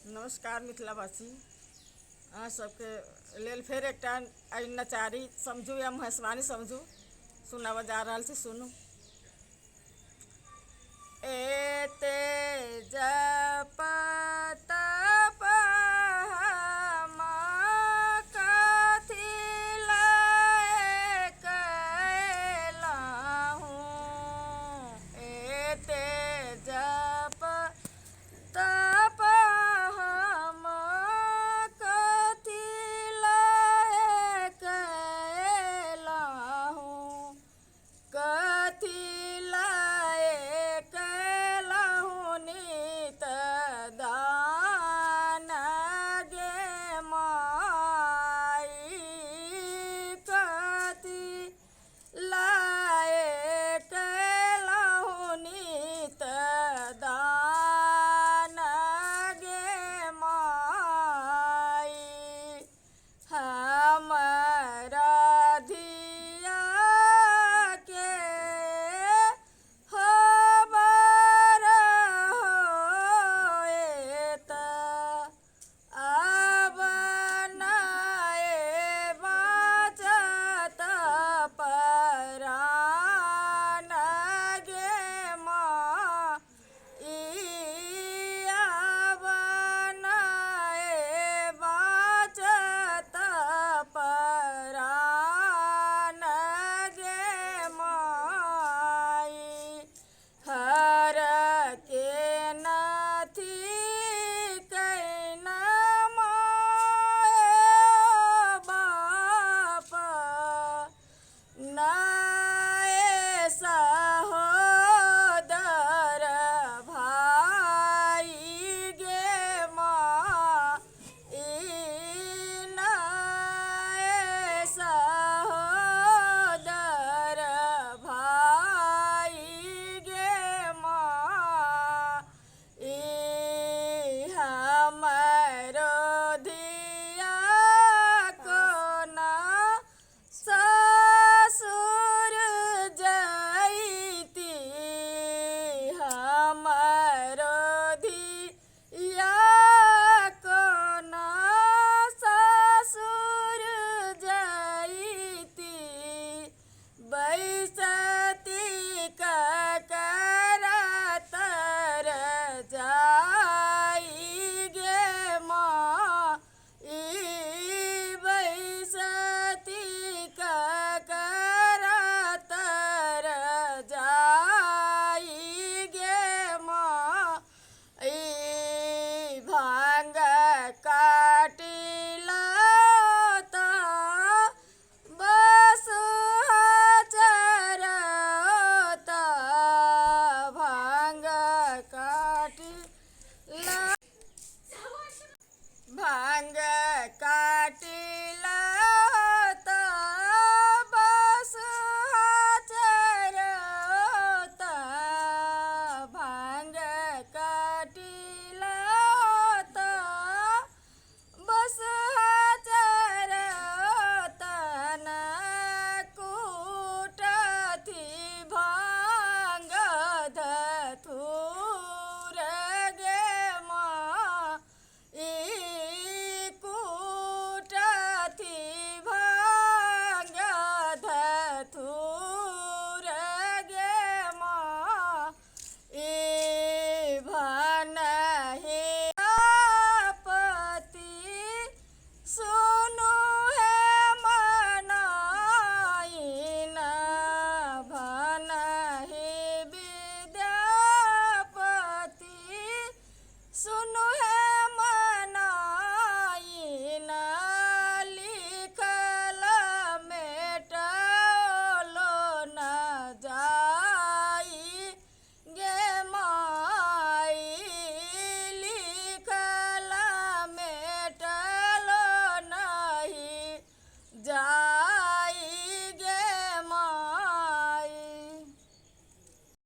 नमस्कार मिथिलावासी। अहाँ सबके लेल फेर एकटा आई नचारी समझू या महेशवाणी समझू सुनाबऽ जा रहल छी, सुनू। एते जप तप हम कथी लए कयलहुँ। एते जप तप हम कथी लए कयलहुँ। कथी लए कयलहुँ नित दान गे माई। कथी लए कयलहुँ नित दान गे माई। हमरा धिया के खबर होएत अब नाय बाँचत प्राण गे माई। अब नाय बाँचत प्राण गे माई। हर के नाथी कैना माय बाप नाय सहोदर भाई गे माई। नाय सहोदर भाई गे माई। हमरो धिया कोना ससुर जैती। हमरो धिया कोना ससुर जैती। बैसती ककरा तर जाई गे माई। बैसती ककरा तर जाई गे माई। भांग काटिला त बसुहा चरत। भांग काटिला भांग